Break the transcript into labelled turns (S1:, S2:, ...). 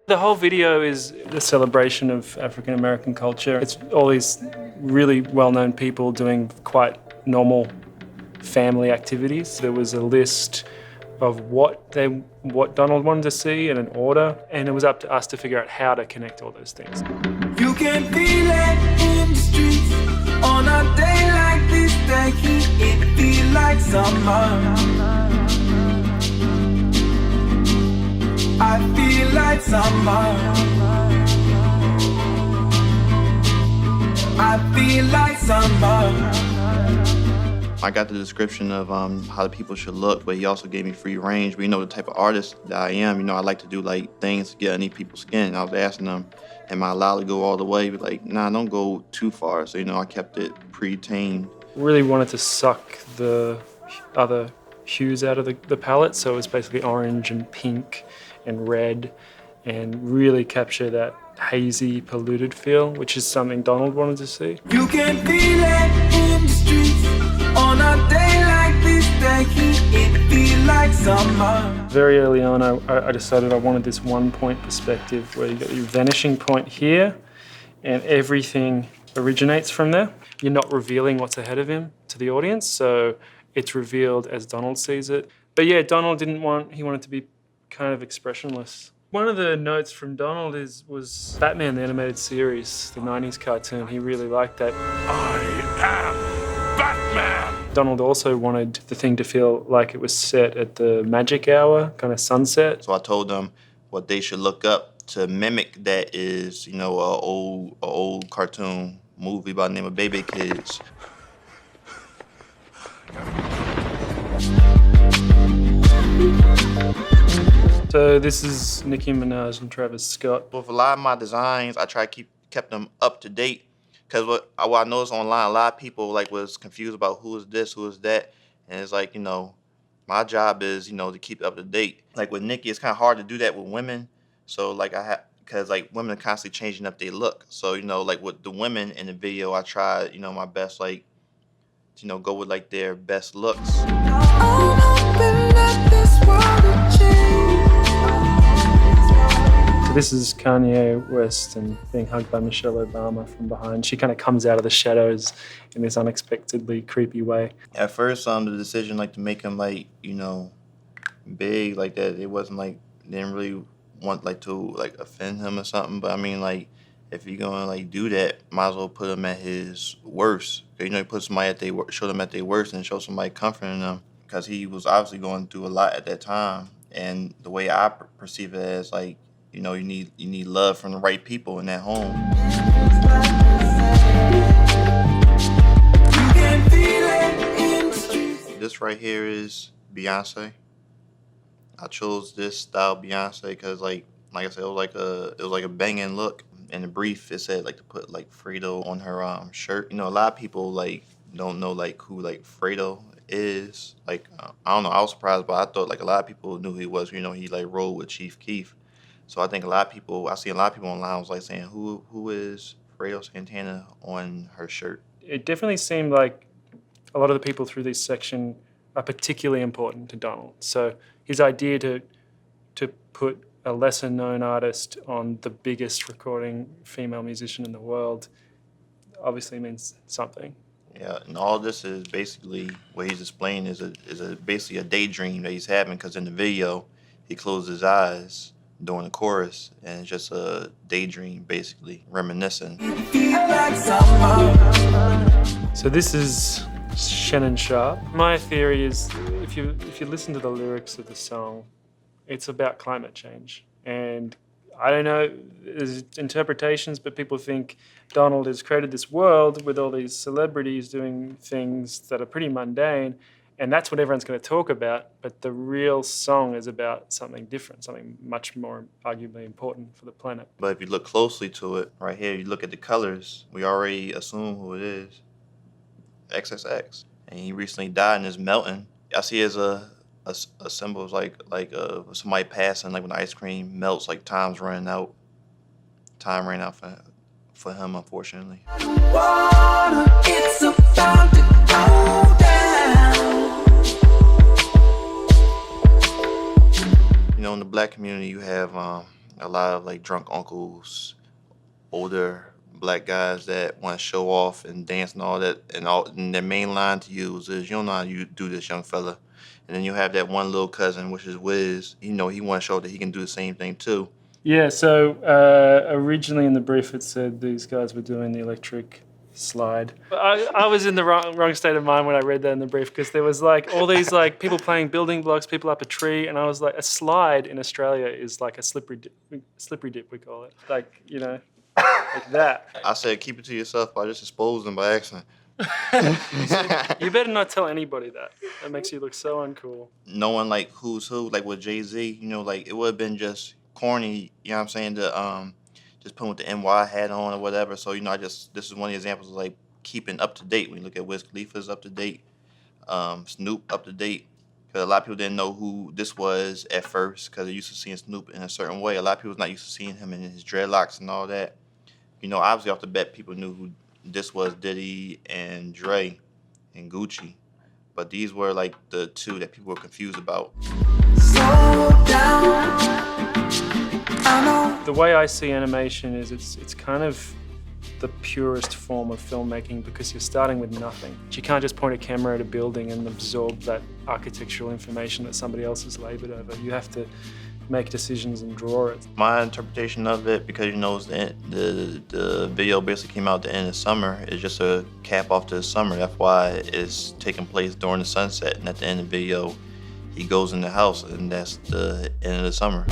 S1: The whole video is a celebration of African American culture. It's all these really well-known people doing quite normal family activities. There was a list of what Donald wanted to see in an order, and it was up to us to figure out how to connect all those things.
S2: You can feel it in the streets on a day like this. The heat, it feel like summer. I feel like summer. I feel like summer.
S3: I got the description of how the people should look, but he also gave me free range. But you know the type of artist that I am, you know, I like to do like things to get underneath people's skin. I was asking them, am I allowed to go all the way? But like, nah, don't go too far. So, you know, I kept it pre-tamed.
S1: Really wanted to suck the other hues out of the palette, so it was basically orange and pink and red, and really capture that hazy, polluted feel, which is something Donald wanted to see.
S2: You can feel it in the streets on a day like this. The heat, it feel like summer.
S1: Very early on, I decided I wanted this one-point perspective where you got your vanishing point here, and everything originates from there. You're not revealing what's ahead of him to the audience, so it's revealed as Donald sees it. But yeah, Donald he wanted to be kind of expressionless. One of the notes from Donald was Batman, the animated series, the 90s cartoon. He really liked that.
S4: I am Batman!
S1: Donald also wanted the thing to feel like it was set at the magic hour, kind of sunset.
S3: So I told them what they should look up to mimic that is, you know, a old cartoon movie by the name of Baby Kids.
S1: So this is Nicki Minaj and Travis Scott.
S3: With a lot of my designs, I try to kept them up to date. Cause what I noticed online, a lot of people like was confused about who is this, who is that. And it's like, you know, my job is, you know, to keep up to date. Like with Nicki, it's kind of hard to do that with women. So like because like women are constantly changing up their look. So, you know, like with the women in the video, I tried, you know, my best, like, you know, go with like their best looks.
S1: So this is Kanye West and being hugged by Michelle Obama from behind. She kind of comes out of the shadows in this unexpectedly creepy way.
S3: At first, the decision like to make him like, you know, big like that, it wasn't like, they didn't really want like to like offend him or something. But I mean, like, if you're gonna like do that, might as well put him at his worst. You know, you put somebody at show them at their worst and show somebody comforting them. Because he was obviously going through a lot at that time. And the way I perceive it as like, you know, you need love from the right people in that home. This right here is Beyonce. I chose this style Beyonce because like I said, it was like a banging look. In the brief, it said like to put like Fredo on her shirt. You know, a lot of people like don't know like who like Fredo is. Like I don't know, I was surprised, but I thought like a lot of people knew who he was. You know, he like rolled with Chief Keef. So I think I see a lot of people online was like saying, who is Fredo Santana on her shirt?
S1: It definitely seemed like a lot of the people through this section are particularly important to Donald. So his idea to put a lesser known artist on the biggest recording female musician in the world obviously means something.
S3: Yeah, and all this is basically what he's displaying is basically a daydream that he's having, because in the video he closed his eyes during the chorus and it's just a daydream, basically reminiscing.
S1: So this is Shannon Shaw. My theory is if you listen to the lyrics of the song, it's about climate change. And I don't know, there's interpretations, but people think Donald has created this world with all these celebrities doing things that are pretty mundane, and that's what everyone's going to talk about, but the real song is about something different, something much more arguably important for the planet.
S3: But if you look closely to it, right here, you look at the colors, we already assume who it is. XXX. And he recently died and is melting. I see it as a symbol, like somebody passing, like when the ice cream melts, like time's running out. Time ran out for him, unfortunately.
S2: Water, it's about to go down.
S3: You know, in the black community, you have a A lot of like drunk uncles, older black guys that want to show off and dance and all that, and their main line to use is, "You don't know how you do this, young fella." And then you have that one little cousin, which is Wiz. You know, he want to show that he can do the same thing too.
S1: Yeah, so originally in the brief it said these guys were doing the electric slide. I was in the wrong state of mind when I read that in the brief, because there was like all these like people playing building blocks, people up a tree, and I was like, a slide in Australia is like a slippery dip we call it. Like, you know, like that.
S3: I said keep it to yourself, but I just exposed them by accident.
S1: You better not tell anybody that. That makes you look so uncool.
S3: Knowing like who's who, like with Jay-Z, you know, like it would have been just corny, you know what I'm saying, to just put with the NY hat on or whatever. So, you know, this is one of the examples of like keeping up to date. When you look at Wiz Khalifa's up to date, Snoop up to date. Because a lot of people didn't know who this was at first, because they're used to seeing Snoop in a certain way. A lot of people's not used to seeing him in his dreadlocks and all that. You know, obviously off the bat, people knew who this was, Diddy and Dre and Gucci. But these were like the two that people were confused about.
S2: Slow down. I know.
S1: The way I see animation is it's kind of the purest form of filmmaking, because you're starting with nothing. You can't just point a camera at a building and absorb that architectural information that somebody else has labored over. You have to make decisions and draw it.
S3: My interpretation of it, because you know the video basically came out at the end of summer, is just a cap off to the summer. That's why it's taking place during the sunset, and at the end of the video, he goes in the house, and that's the end of the summer.